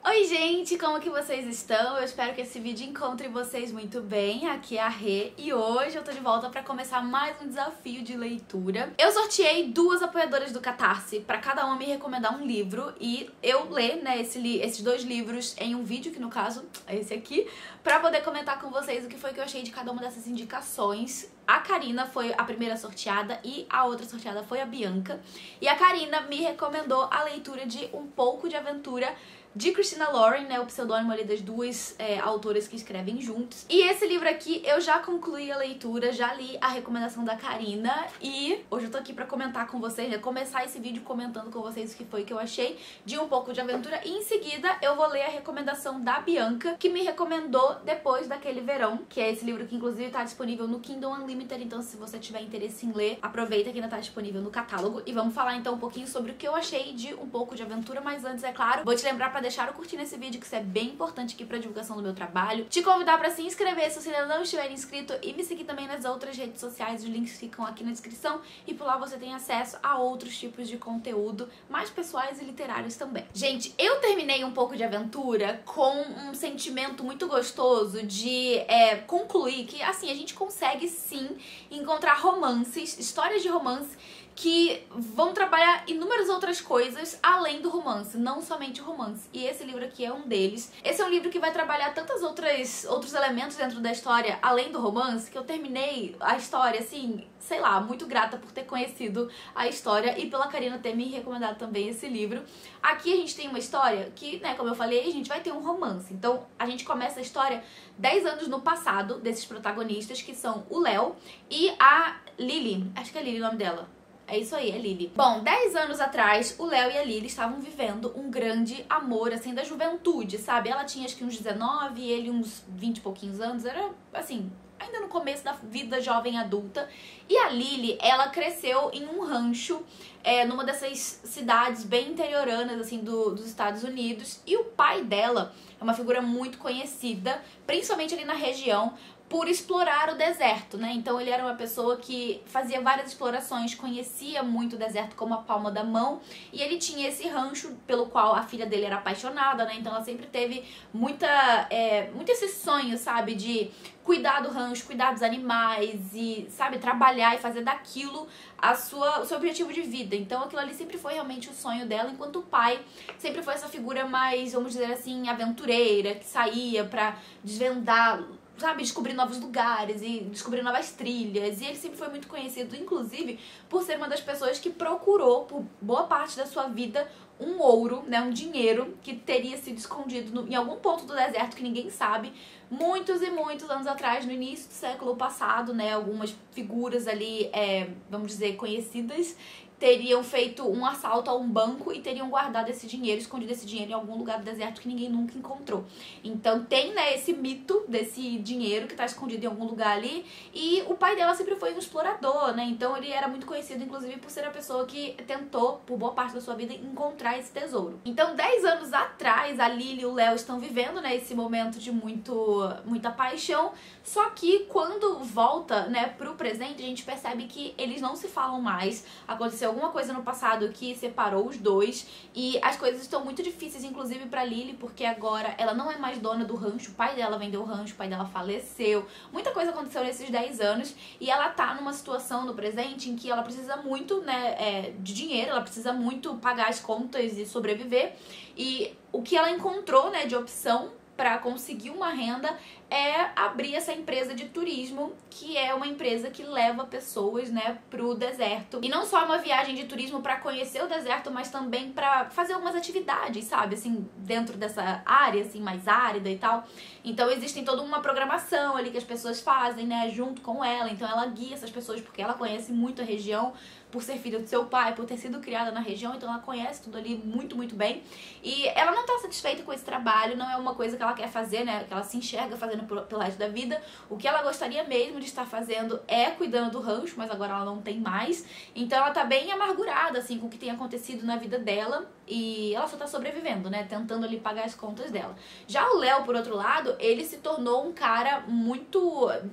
Oi gente, como que vocês estão? Eu espero que esse vídeo encontre vocês muito bem. Aqui é a Rê e hoje eu tô de volta pra começar mais um desafio de leitura. Eu sorteei duas apoiadoras do Catarse pra cada uma me recomendar um livro e eu ler, né, esses dois livros em um vídeo, que no caso é esse aqui, pra poder comentar com vocês o que foi que eu achei de cada uma dessas indicações. A Karina foi a primeira sorteada e a outra sorteada foi a Bianca. E a Karina me recomendou a leitura de Um Pouco de Aventura de Christina Lauren, né, o pseudônimo ali das duas autoras que escrevem juntos. E esse livro aqui eu já concluí a leitura, já li a recomendação da Karina e hoje eu tô aqui pra comentar com vocês, né, começar esse vídeo comentando com vocês o que foi que eu achei de Um Pouco de Aventura e em seguida eu vou ler a recomendação da Bianca, que me recomendou Depois daquele Verão, que é esse livro que inclusive tá disponível no Kindle Unlimited, então se você tiver interesse em ler, aproveita que ainda tá disponível no catálogo e vamos falar então um pouquinho sobre o que eu achei de Um Pouco de Aventura, mas antes, é claro, vou te lembrar pra deixar o curtir nesse vídeo, que isso é bem importante aqui pra divulgação do meu trabalho. Te convidar pra se inscrever se você ainda não estiver inscrito e me seguir também nas outras redes sociais, os links ficam aqui na descrição e por lá você tem acesso a outros tipos de conteúdo mais pessoais e literários também. Gente, eu terminei Um Pouco de Aventura com um sentimento muito gostoso de concluir que, assim, a gente consegue sim encontrar romances, histórias de romance que vão trabalhar inúmeras outras coisas além do romance, não somente o romance. E esse livro aqui é um deles. Esse é um livro que vai trabalhar tantos outros elementos dentro da história além do romance, que eu terminei a história, assim, sei lá, muito grata por ter conhecido a história e pela Karina ter me recomendado também esse livro. Aqui a gente tem uma história que, né, como eu falei, a gente vai ter um romance. Então a gente começa a história 10 anos no passado desses protagonistas, que são o Léo e a Lily. Acho que é Lily o nome dela. É isso aí, é Lily. Bom, 10 anos atrás, o Léo e a Lily estavam vivendo um grande amor, assim, da juventude, sabe? Ela tinha acho que uns 19 e ele uns 20 e pouquinhos anos. Era, assim, ainda no começo da vida jovem adulta. E a Lily, ela cresceu em um rancho, numa dessas cidades bem interioranas, assim, dos Estados Unidos. E o pai dela é uma figura muito conhecida, principalmente ali na região, por explorar o deserto, né? Então ele era uma pessoa que fazia várias explorações, conhecia muito o deserto como a palma da mão, e ele tinha esse rancho pelo qual a filha dele era apaixonada, né? Então ela sempre teve muito esse sonho, sabe? De cuidar do rancho, cuidar dos animais e, sabe, trabalhar e fazer daquilo o seu objetivo de vida. Então aquilo ali sempre foi realmente o sonho dela, enquanto o pai sempre foi essa figura mais, vamos dizer assim, aventureira, que saía pra desvendar, sabe, descobrir novos lugares e descobrir novas trilhas. E ele sempre foi muito conhecido, inclusive, por ser uma das pessoas que procurou, por boa parte da sua vida, um ouro, né, um dinheiro que teria sido escondido em algum ponto do deserto que ninguém sabe, muitos e muitos anos atrás, no início do século passado, né, algumas figuras ali, vamos dizer, conhecidas, teriam feito um assalto a um banco e teriam guardado esse dinheiro, escondido esse dinheiro em algum lugar do deserto que ninguém nunca encontrou. Então tem, né, esse mito desse dinheiro que tá escondido em algum lugar ali, e o pai dela sempre foi um explorador, né, então ele era muito conhecido, inclusive, por ser a pessoa que tentou, por boa parte da sua vida, encontrar esse tesouro. Então, 10 anos atrás, a Lily e o Léo estão vivendo, né, esse momento de muita paixão, só que quando volta, né, pro presente, a gente percebe que eles não se falam mais, aconteceu alguma coisa no passado que separou os dois e as coisas estão muito difíceis, inclusive pra Lily, porque agora ela não é mais dona do rancho, o pai dela vendeu o rancho, o pai dela faleceu, muita coisa aconteceu nesses 10 anos e ela tá numa situação no presente em que ela precisa muito, né, de dinheiro, ela precisa muito pagar as contas e sobreviver, e o que ela encontrou, né, de opção para conseguir uma renda é abrir essa empresa de turismo, que é uma empresa que leva pessoas, né, pro deserto. E não só uma viagem de turismo para conhecer o deserto, mas também para fazer algumas atividades, sabe, assim, dentro dessa área, assim, mais árida e tal. Então existem toda uma programação ali que as pessoas fazem, né, junto com ela. Então ela guia essas pessoas porque ela conhece muito a região, por ser filha do seu pai, por ter sido criada na região, então ela conhece tudo ali muito, muito bem. E ela não tá satisfeita com esse trabalho, não é uma coisa que ela quer fazer, né, que ela se enxerga fazendo pelo resto da vida. O que ela gostaria mesmo de estar fazendo é cuidando do rancho, mas agora ela não tem mais. Então ela tá bem amargurada, assim, com o que tem acontecido na vida dela. e ela só tá sobrevivendo, né? Tentando ali pagar as contas dela. Já o Léo, por outro lado, ele se tornou um cara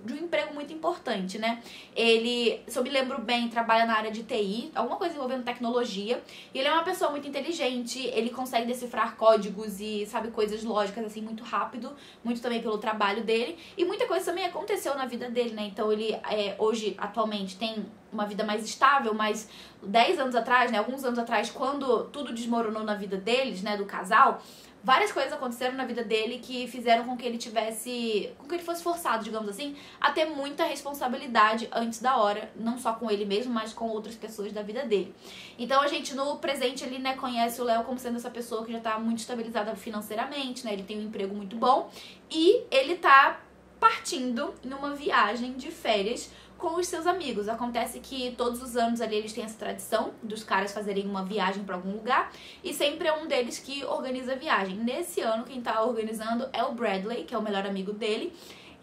de um emprego muito importante, né? Ele, se eu me lembro bem, trabalha na área de TI, alguma coisa envolvendo tecnologia, e ele é uma pessoa muito inteligente, ele consegue decifrar códigos e sabe coisas lógicas assim muito rápido, muito também pelo trabalho dele, e muita coisa também aconteceu na vida dele, né? Então ele hoje, atualmente, tem uma vida mais estável, mas 10 anos atrás, né, alguns anos atrás, quando tudo desmoronou na vida deles, né, do casal, várias coisas aconteceram na vida dele que fizeram com que ele fosse forçado, digamos assim, a ter muita responsabilidade antes da hora, não só com ele mesmo, mas com outras pessoas da vida dele. Então a gente no presente ali, né, conhece o Léo como sendo essa pessoa que já tá muito estabilizada financeiramente, né, ele tem um emprego muito bom e ele tá partindo numa viagem de férias com os seus amigos. Acontece que todos os anos ali eles têm essa tradição dos caras fazerem uma viagem pra algum lugar e sempre é um deles que organiza a viagem. Nesse ano quem tá organizando é o Bradley, que é o melhor amigo dele,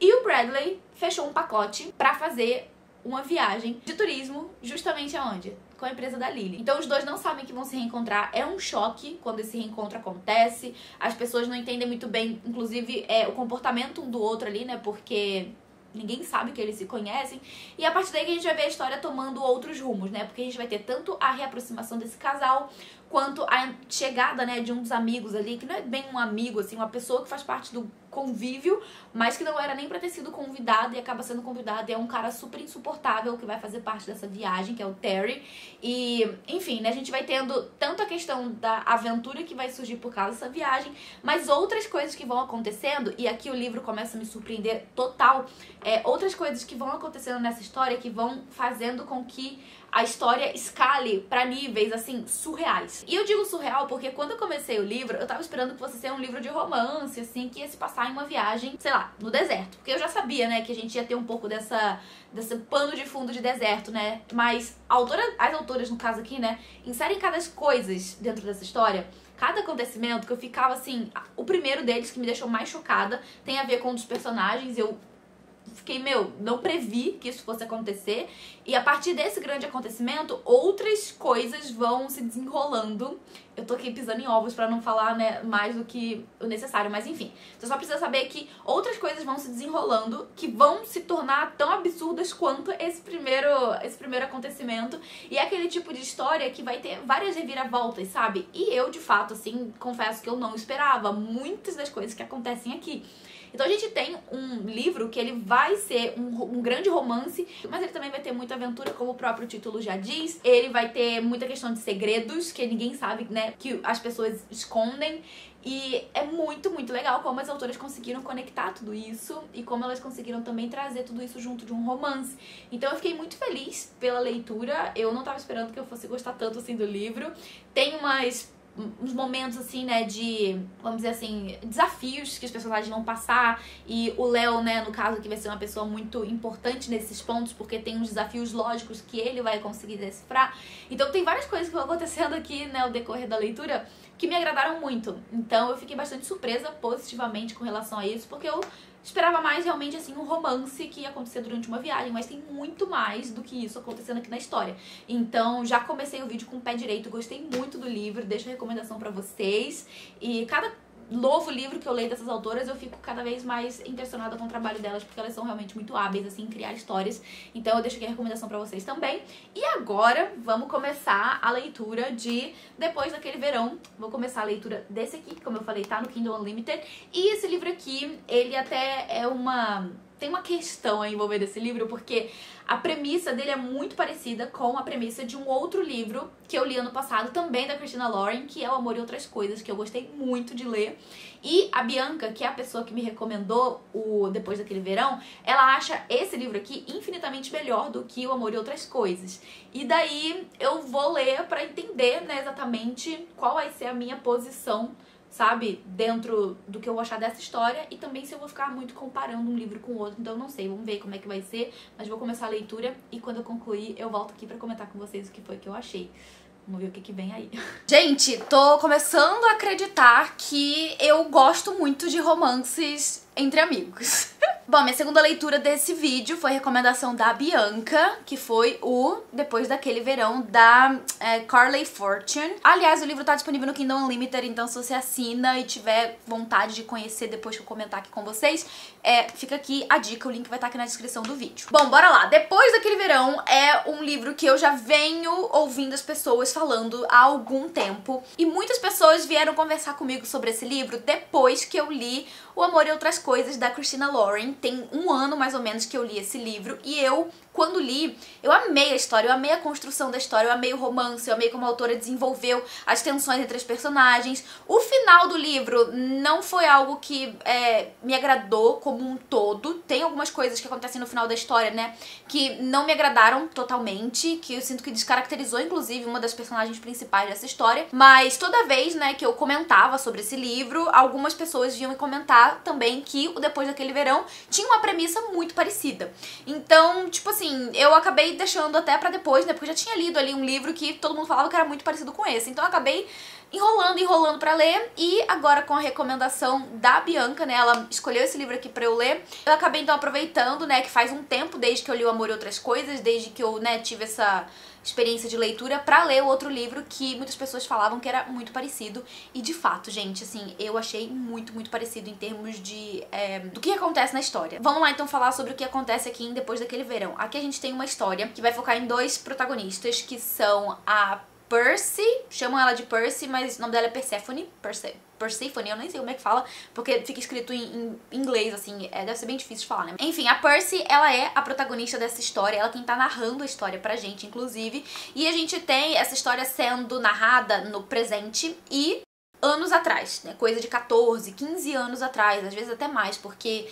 e o Bradley fechou um pacote pra fazer uma viagem de turismo justamente aonde? Com a empresa da Lily. Então os dois não sabem que vão se reencontrar, é um choque quando esse reencontro acontece, as pessoas não entendem muito bem, inclusive o comportamento um do outro ali, né, porque ninguém sabe que eles se conhecem, e a partir daí que a gente vai ver a história tomando outros rumos, né, porque a gente vai ter tanto a reaproximação desse casal, quanto a chegada, né, de um dos amigos ali, que não é bem um amigo, assim, uma pessoa que faz parte do convívio, mas que não era nem pra ter sido convidado e acaba sendo convidado, e é um cara super insuportável que vai fazer parte dessa viagem, que é o Terry, e, enfim, né, a gente vai tendo tanto a questão da aventura que vai surgir por causa dessa viagem, mas outras coisas que vão acontecendo, e aqui o livro começa a me surpreender total, outras coisas que vão acontecendo nessa história que vão fazendo com que a história escale pra níveis, assim, surreais. E eu digo surreal porque quando eu comecei o livro, eu tava esperando que fosse ser um livro de romance, assim, que ia se passar em uma viagem, sei lá, no deserto. Porque eu já sabia, né, que a gente ia ter um pouco desse pano de fundo de deserto, né? Mas as autoras, no caso aqui, né, inserem cada coisas dentro dessa história. Cada acontecimento que eu ficava, assim, o primeiro deles que me deixou mais chocada tem a ver com um dos personagens. Eu fiquei, não previ que isso fosse acontecer. E a partir desse grande acontecimento, outras coisas vão se desenrolando. Eu tô aqui pisando em ovos pra não falar, né, mais do que o necessário, mas enfim. Você só precisa saber que outras coisas vão se desenrolando que vão se tornar tão absurdas quanto esse primeiro acontecimento. E é aquele tipo de história que vai ter várias reviravoltas, sabe? E eu, de fato, assim, confesso que eu não esperava muitas das coisas que acontecem aqui. Então a gente tem um livro que ele vai ser um grande romance, mas ele também vai ter muita aventura, como o próprio título já diz. Ele vai ter muita questão de segredos, que ninguém sabe, né, que as pessoas escondem. E é muito, muito legal como as autoras conseguiram conectar tudo isso e como elas conseguiram também trazer tudo isso junto de um romance. Então eu fiquei muito feliz pela leitura, eu não tava esperando que eu fosse gostar tanto assim do livro. Tem uns momentos, assim, né, de, vamos dizer assim, desafios que os personagens vão passar, e o Léo, né, no caso, que vai ser uma pessoa muito importante nesses pontos, porque tem uns desafios lógicos que ele vai conseguir decifrar. Então tem várias coisas que vão acontecendo aqui, né, ao decorrer da leitura, que me agradaram muito. Então eu fiquei bastante surpresa positivamente com relação a isso, porque eu esperava mais realmente, assim, um romance que ia acontecer durante uma viagem, mas tem muito mais do que isso acontecendo aqui na história. Então, já comecei o vídeo com o pé direito, gostei muito do livro, deixo a recomendação pra vocês. E cada novo livro que eu leio dessas autoras, eu fico cada vez mais impressionada com o trabalho delas, porque elas são realmente muito hábeis, assim, em criar histórias. Então eu deixo aqui a recomendação pra vocês também. E agora, vamos começar a leitura de Depois daquele Verão. Vou começar a leitura desse aqui, que, como eu falei, tá no Kindle Unlimited. E esse livro aqui, ele até tem uma questão a envolver desse livro, porque a premissa dele é muito parecida com a premissa de um outro livro que eu li ano passado, também da Christina Lauren, que é O Amor e Outras Coisas, que eu gostei muito de ler. E a Bianca, que é a pessoa que me recomendou o Depois daquele Verão, ela acha esse livro aqui infinitamente melhor do que O Amor e Outras Coisas. E daí eu vou ler pra entender, né, exatamente qual vai ser a minha posição, sabe, dentro do que eu vou achar dessa história, e também se eu vou ficar muito comparando um livro com o outro. Então eu não sei, vamos ver como é que vai ser, mas vou começar a leitura e quando eu concluir eu volto aqui pra comentar com vocês o que foi que eu achei. Vamos ver o que vem aí. Gente, tô começando a acreditar que eu gosto muito de romances entre amigos. Bom, minha segunda leitura desse vídeo foi recomendação da Bianca, que foi o Depois daquele Verão, da Carly Fortune. Aliás, o livro tá disponível no Kindle Unlimited, então se você assina e tiver vontade de conhecer depois que eu comentar aqui com vocês, fica aqui a dica, o link vai estar aqui na descrição do vídeo. Bom, bora lá. Depois daquele Verão é um livro que eu já venho ouvindo as pessoas falando há algum tempo, e muitas pessoas vieram conversar comigo sobre esse livro depois que eu li O Amor e Outras Coisas, da Christina Lauren. Tem um ano, mais ou menos, que eu li esse livro, e eu, quando li, eu amei a história, eu amei a construção da história, eu amei o romance, eu amei como a autora desenvolveu as tensões entre as personagens. O final do livro não foi algo que me agradou como um todo. Tem algumas coisas que acontecem no final da história, né, que não me agradaram totalmente, que eu sinto que descaracterizou, inclusive, uma das personagens principais dessa história. Mas toda vez, né, que eu comentava sobre esse livro, algumas pessoas vinham me comentar também que o Depois daquele Verão tinha uma premissa muito parecida. Então, tipo assim, eu acabei deixando até pra depois, né, porque eu já tinha lido ali um livro que todo mundo falava que era muito parecido com esse. Então eu acabei enrolando pra ler, e agora com a recomendação da Bianca, né, ela escolheu esse livro aqui pra eu ler, eu acabei então aproveitando, né, que faz um tempo desde que eu li O Amor e Outras Coisas, desde que eu, né, tive essa experiência de leitura, pra ler o outro livro que muitas pessoas falavam que era muito parecido, e de fato, gente, assim, eu achei muito, muito parecido em termos de do que acontece na história. Vamos lá então falar sobre o que acontece aqui em Depois daquele Verão. Aqui a gente tem uma história que vai focar em dois protagonistas, que são a Percy, chamam ela de Percy, mas o nome dela é Persephone, Persephone, eu nem sei como é que fala, porque fica escrito em inglês, assim, deve ser bem difícil de falar, né? Enfim, a Percy, ela é a protagonista dessa história, ela quem tá narrando a história pra gente, inclusive, e a gente tem essa história sendo narrada no presente e anos atrás, né? Coisa de 14, 15 anos atrás, às vezes até mais, porque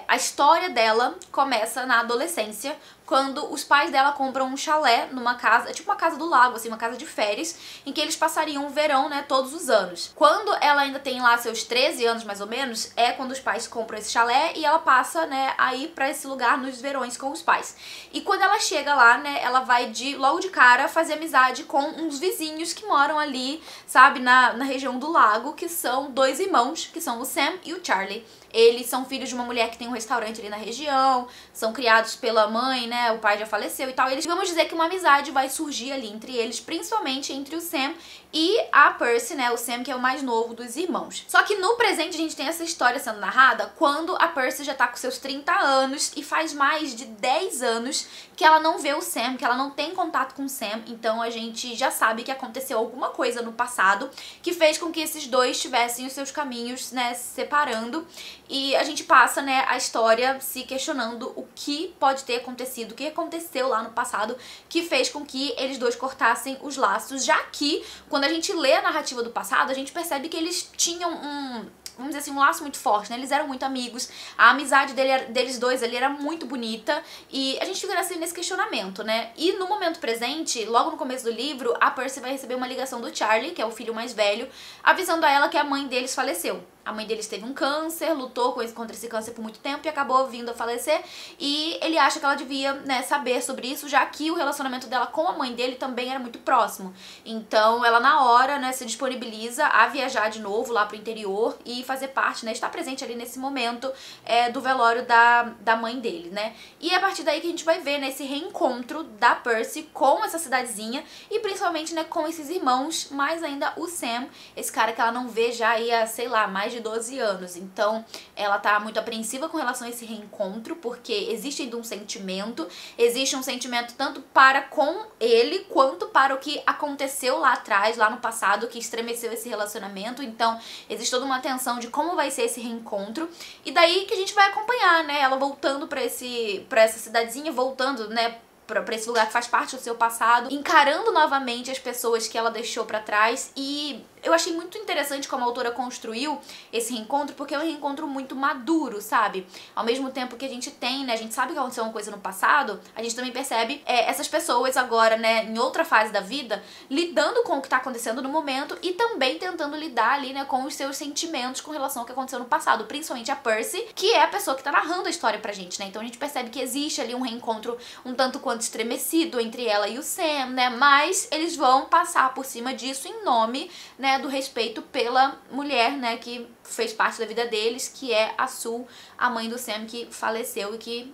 a história dela começa na adolescência, quando os pais dela compram um chalé numa casa, tipo uma casa do lago, assim, uma casa de férias, em que eles passariam o verão, né, todos os anos. Quando ela ainda tem lá seus 13 anos, mais ou menos, é quando os pais compram esse chalé e ela passa, né, a ir pra esse lugar nos verões com os pais. E quando ela chega lá, né, ela vai logo de cara fazer amizade com uns vizinhos que moram ali, sabe, na região do lago, que são dois irmãos, que são o Sam e o Charlie. Eles são filhos de uma mulher que tem um restaurante ali na região, são criados pela mãe, né, o pai já faleceu e tal. Eles, vamos dizer que uma amizade vai surgir ali entre eles, principalmente entre o Sam e a Percy, né, o Sam que é o mais novo dos irmãos. Só que no presente a gente tem essa história sendo narrada quando a Percy já tá com seus 30 anos e faz mais de 10 anos que ela não vê o Sam, que ela não tem contato com o Sam, então a gente já sabe que aconteceu alguma coisa no passado que fez com que esses dois tivessem os seus caminhos, né, se separando. E a gente passa, né, a história se questionando o que pode ter acontecido, o que aconteceu lá no passado que fez com que eles dois cortassem os laços, já que quando a gente lê a narrativa do passado, a gente percebe que eles tinham vamos dizer assim, um laço muito forte, né? Eles eram muito amigos, a amizade deles dois ali era muito bonita, e a gente fica assim nesse questionamento, né? E no momento presente, logo no começo do livro, a Percy vai receber uma ligação do Charlie, que é o filho mais velho, avisando a ela que a mãe deles faleceu. A mãe deles teve um câncer, lutou contra esse câncer por muito tempo e acabou vindo a falecer. E ele acha que ela devia, né, saber sobre isso, já que o relacionamento dela com a mãe dele também era muito próximo. Então ela na hora, né, se disponibiliza a viajar de novo lá pro interior e fazer parte, né, estar presente ali nesse momento do velório da mãe dele, né. E é a partir daí que a gente vai ver, né, esse reencontro da Percy com essa cidadezinha e principalmente, né, com esses irmãos, mais ainda o Sam, esse cara que ela não vê já aí há, sei lá, mais de 12 anos. Então ela tá muito apreensiva com relação a esse reencontro, porque existe ainda um sentimento, existe um sentimento tanto para com ele, quanto para o que aconteceu lá atrás, lá no passado, que estremeceu esse relacionamento. Então existe toda uma tensão de como vai ser esse reencontro, e daí que a gente vai acompanhar, né, ela voltando pra essa cidadezinha, voltando, né, pra esse lugar que faz parte do seu passado, encarando novamente as pessoas que ela deixou pra trás. E eu achei muito interessante como a autora construiu esse reencontro, porque é um reencontro muito maduro, sabe? Ao mesmo tempo que a gente tem, né, a gente sabe que aconteceu uma coisa no passado, a gente também percebe essas pessoas agora, né, em outra fase da vida, lidando com o que tá acontecendo no momento e também tentando lidar ali, né, com os seus sentimentos com relação ao que aconteceu no passado, principalmente a Percy, que é a pessoa que tá narrando a história pra gente, né? Então a gente percebe que existe ali um reencontro um tanto quanto estremecido entre ela e o Sam, né, mas eles vão passar por cima disso em nome, né, do respeito pela mulher, né, que fez parte da vida deles, que é a Sue, a mãe do Sam, que faleceu e que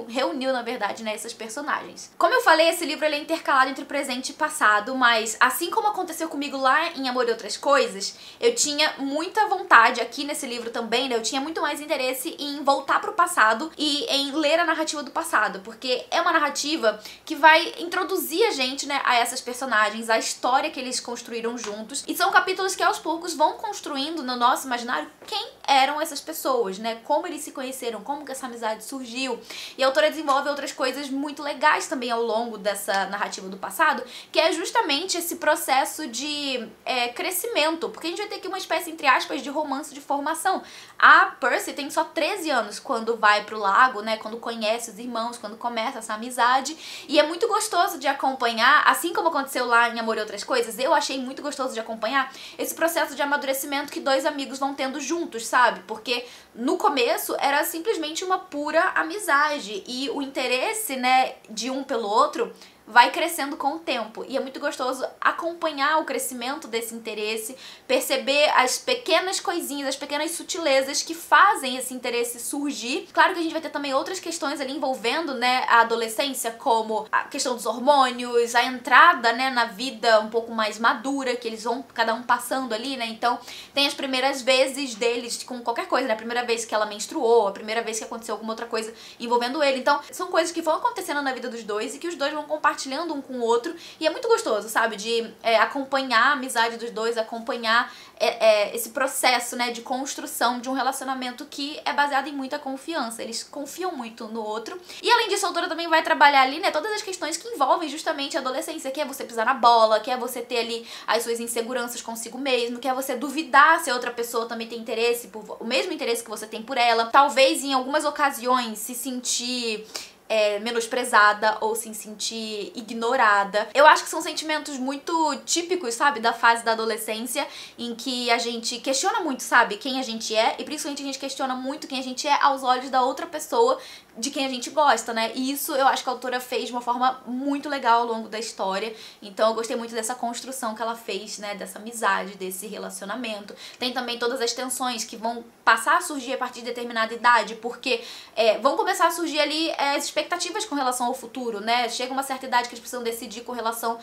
reuniu, na verdade, né, esses personagens. Como eu falei, esse livro ele é intercalado entre o presente e passado, mas assim como aconteceu comigo lá em Amor e Outras Coisas, eu tinha muita vontade aqui nesse livro também, né, eu tinha muito mais interesse em voltar pro passado e em ler a narrativa do passado, porque é uma narrativa que vai introduzir a gente, né, a essas personagens, a história que eles construíram juntos, e são capítulos que aos poucos vão construindo no nosso imaginário quem eram essas pessoas, né, como eles se conheceram, como que essa amizade surgiu. E a autora desenvolve outras coisas muito legais também ao longo dessa narrativa do passado, que é justamente esse processo de crescimento, porque a gente vai ter aqui uma espécie, entre aspas, de romance de formação. A Percy tem só 13 anos quando vai pro lago, né, quando conhece os irmãos, quando começa essa amizade, e é muito gostoso de acompanhar, assim como aconteceu lá em Amor e Outras Coisas, eu achei muito gostoso de acompanhar esse processo de amadurecimento que dois amigos vão tendo juntos, sabe? Porque no começo era simplesmente uma pura amizade, e o interesse, né, de um pelo outro vai crescendo com o tempo, e é muito gostoso acompanhar o crescimento desse interesse, perceber as pequenas coisinhas, as pequenas sutilezas que fazem esse interesse surgir. Claro que a gente vai ter também outras questões ali envolvendo, né, a adolescência, como a questão dos hormônios, a entrada, né, na vida um pouco mais madura, que eles vão cada um passando ali, né, então tem as primeiras vezes deles com qualquer coisa, né, a primeira vez que ela menstruou, a primeira vez que aconteceu alguma outra coisa envolvendo ele, então são coisas que vão acontecendo na vida dos dois e que os dois vão compartilhando um com o outro, e é muito gostoso, sabe, de acompanhar a amizade dos dois, acompanhar esse processo, né, de construção de um relacionamento que é baseado em muita confiança. Eles confiam muito no outro. E além disso, a autora também vai trabalhar ali, né, todas as questões que envolvem justamente a adolescência, que é você pisar na bola, que é você ter ali as suas inseguranças consigo mesmo, que é você duvidar se a outra pessoa também tem interesse, o mesmo interesse que você tem por ela. Talvez em algumas ocasiões se sentir menosprezada ou se sentir ignorada. Eu acho que são sentimentos muito típicos, sabe, da fase da adolescência, em que a gente questiona muito, sabe, quem a gente é, e principalmente a gente questiona muito quem a gente é aos olhos da outra pessoa de quem a gente gosta, né? E isso eu acho que a autora fez de uma forma muito legal ao longo da história. Então eu gostei muito dessa construção que ela fez, né, dessa amizade, desse relacionamento. Tem também todas as tensões que vão passar a surgir a partir de determinada idade, porque vão começar a surgir ali as expectativas com relação ao futuro, né? Chega uma certa idade que eles precisam decidir com relação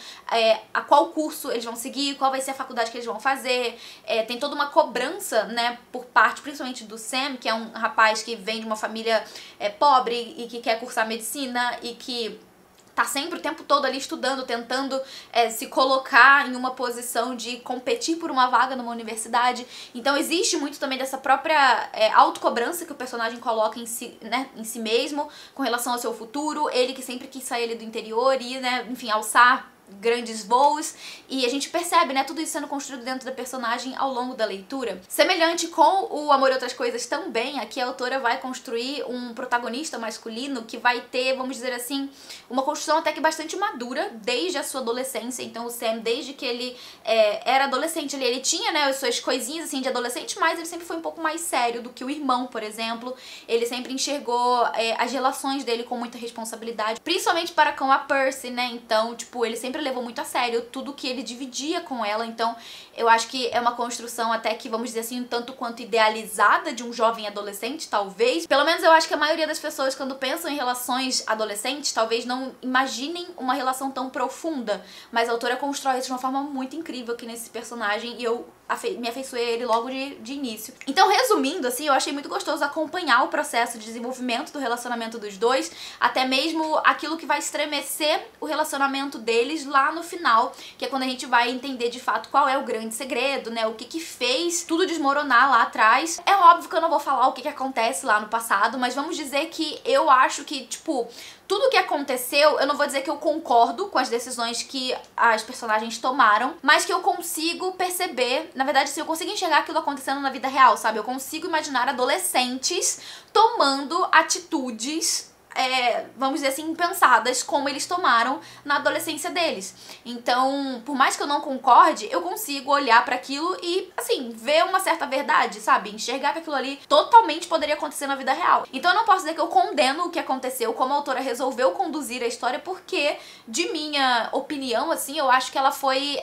a qual curso eles vão seguir, qual vai ser a faculdade que eles vão fazer. Tem toda uma cobrança, né, por parte principalmente do Sam, que é um rapaz que vem de uma família pobre e que quer cursar medicina e que tá sempre o tempo todo ali estudando, tentando se colocar em uma posição de competir por uma vaga numa universidade. Então existe muito também dessa própria autocobrança que o personagem coloca em si, né, em si mesmo, com relação ao seu futuro. Ele que sempre quis sair ali do interior e, né, enfim, alçar grandes voos, e a gente percebe, né, tudo isso sendo construído dentro da personagem ao longo da leitura. Semelhante com o Amor e Outras Coisas também, aqui a autora vai construir um protagonista masculino que vai ter, vamos dizer assim, uma construção até que bastante madura desde a sua adolescência. Então o Sam, desde que ele era adolescente, ele tinha, né, as suas coisinhas assim de adolescente, mas ele sempre foi um pouco mais sério do que o irmão, por exemplo. Ele sempre enxergou as relações dele com muita responsabilidade, principalmente para com a Percy, né, então, tipo, ele sempre levou muito a sério tudo que ele dividia com ela. Então eu acho que é uma construção até que, vamos dizer assim, um tanto quanto idealizada de um jovem adolescente, talvez. Pelo menos eu acho que a maioria das pessoas, quando pensam em relações adolescentes, talvez não imaginem uma relação tão profunda, mas a autora constrói isso de uma forma muito incrível aqui nesse personagem, e eu me afeiçoei a ele logo de início. Então, resumindo, assim, eu achei muito gostoso acompanhar o processo de desenvolvimento do relacionamento dos dois, até mesmo aquilo que vai estremecer o relacionamento deles lá no final, que é quando a gente vai entender de fato qual é o grande segredo, né, o que fez tudo desmoronar lá atrás. É óbvio que eu não vou falar o que acontece lá no passado, mas vamos dizer que eu acho que, tipo, tudo o que aconteceu, eu não vou dizer que eu concordo com as decisões que as personagens tomaram, mas que eu consigo perceber, na verdade, assim, eu consigo enxergar aquilo acontecendo na vida real, sabe? Eu consigo imaginar adolescentes tomando atitudes vamos dizer assim, impensadas, como eles tomaram na adolescência deles. Então, por mais que eu não concorde, eu consigo olhar pra aquilo e, assim, ver uma certa verdade, sabe? Enxergar que aquilo ali totalmente poderia acontecer na vida real. Então eu não posso dizer que eu condeno o que aconteceu, como a autora resolveu conduzir a história, porque, de minha opinião, assim, eu acho que ela foi,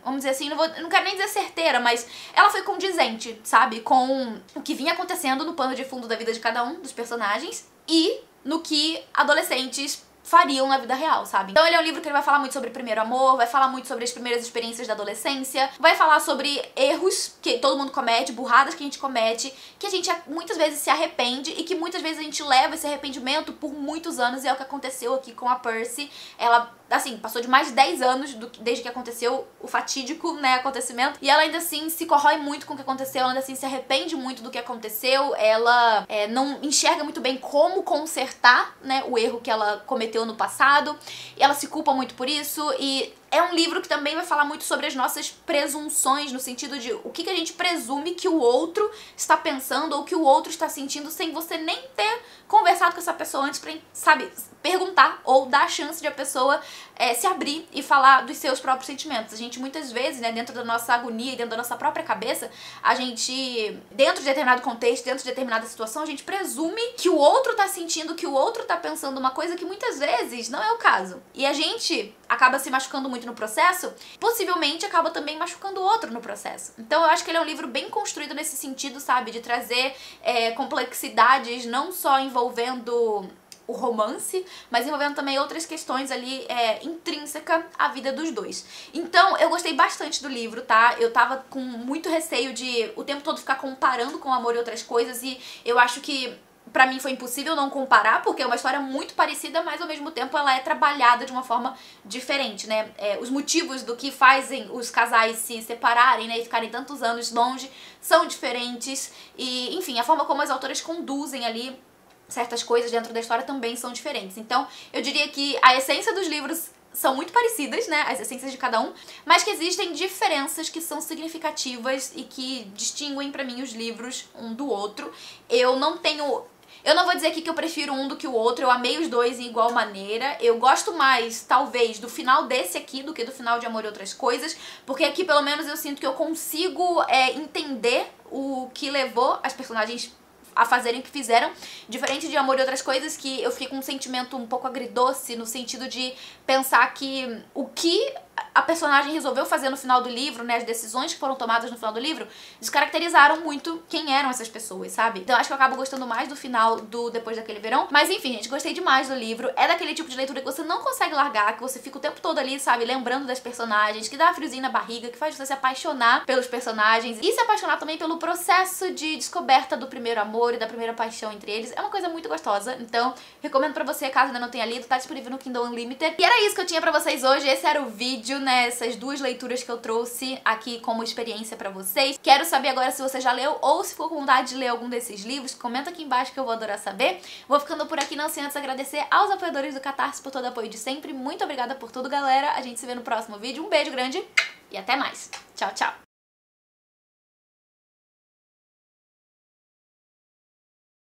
vamos dizer assim, não quero nem dizer certeira, mas ela foi condizente, sabe? Com o que vinha acontecendo no pano de fundo da vida de cada um dos personagens e no que adolescentes fariam na vida real, sabe? Então ele é um livro que ele vai falar muito sobre primeiro amor, vai falar muito sobre as primeiras experiências da adolescência, vai falar sobre erros que todo mundo comete, burradas que a gente comete, que a gente muitas vezes se arrepende e que muitas vezes a gente leva esse arrependimento por muitos anos, e é o que aconteceu aqui com a Percy. Ela, assim, passou de mais de 10 anos desde que aconteceu o fatídico, né, acontecimento, e ela ainda assim se corrói muito com o que aconteceu, ela ainda assim se arrepende muito do que aconteceu, ela não enxerga muito bem como consertar, né, o erro que ela cometeu no passado, e ela se culpa muito por isso. E é um livro que também vai falar muito sobre as nossas presunções, no sentido de o que a gente presume que o outro está pensando ou que o outro está sentindo sem você nem ter conversado com essa pessoa antes pra, sabe, perguntar ou dar a chance de a pessoa se abrir e falar dos seus próprios sentimentos. A gente muitas vezes, né, dentro da nossa agonia e dentro da nossa própria cabeça, a gente, dentro de determinado contexto, dentro de determinada situação, a gente presume que o outro tá sentindo, que o outro tá pensando uma coisa que muitas vezes não é o caso. E a gente acaba se machucando muito no processo, possivelmente acaba também machucando o outro no processo. Então eu acho que ele é um livro bem construído nesse sentido, sabe, de trazer complexidades não só envolvendo o romance, mas envolvendo também outras questões ali intrínseca à vida dos dois. Então, eu gostei bastante do livro, tá? Eu tava com muito receio de o tempo todo ficar comparando com Amor e Outras Coisas, e eu acho que pra mim foi impossível não comparar, porque é uma história muito parecida, mas ao mesmo tempo ela é trabalhada de uma forma diferente, né? Os motivos do que fazem os casais se separarem, né, e ficarem tantos anos longe são diferentes, e enfim, a forma como as autoras conduzem ali certas coisas dentro da história também são diferentes. Então, eu diria que a essência dos livros são muito parecidas, né, as essências de cada um, mas que existem diferenças que são significativas e que distinguem pra mim os livros um do outro. Eu não vou dizer aqui que eu prefiro um do que o outro, eu amei os dois em igual maneira. Eu gosto mais, talvez, do final desse aqui do que do final de Amor e Outras Coisas, porque aqui, pelo menos, eu sinto que eu consigo entender o que levou as personagens a fazerem o que fizeram, diferente de Amor e Outras Coisas, que eu fiquei com um sentimento um pouco agridoce, no sentido de pensar que o que a personagem resolveu fazer no final do livro, né, as decisões que foram tomadas no final do livro, descaracterizaram muito quem eram essas pessoas, sabe? Então eu acho que eu acabo gostando mais do final do Depois daquele Verão. Mas enfim, gente, gostei demais do livro. É daquele tipo de leitura que você não consegue largar, que você fica o tempo todo ali, sabe, lembrando das personagens, que dá friozinho na barriga, que faz você se apaixonar pelos personagens e se apaixonar também pelo processo de descoberta do primeiro amor e da primeira paixão entre eles. É uma coisa muito gostosa, então recomendo pra você, caso ainda não tenha lido, tá disponível no Kindle Unlimited. E era isso que eu tinha pra vocês hoje, esse era o vídeo, né, essas duas leituras que eu trouxe aqui como experiência pra vocês. Quero saber agora se você já leu ou se ficou com vontade de ler algum desses livros, comenta aqui embaixo que eu vou adorar saber. Vou ficando por aqui, não sem antes agradecer aos apoiadores do Catarse por todo o apoio de sempre. Muito obrigada por tudo, galera. A gente se vê no próximo vídeo. Um beijo grande e até mais. Tchau, tchau.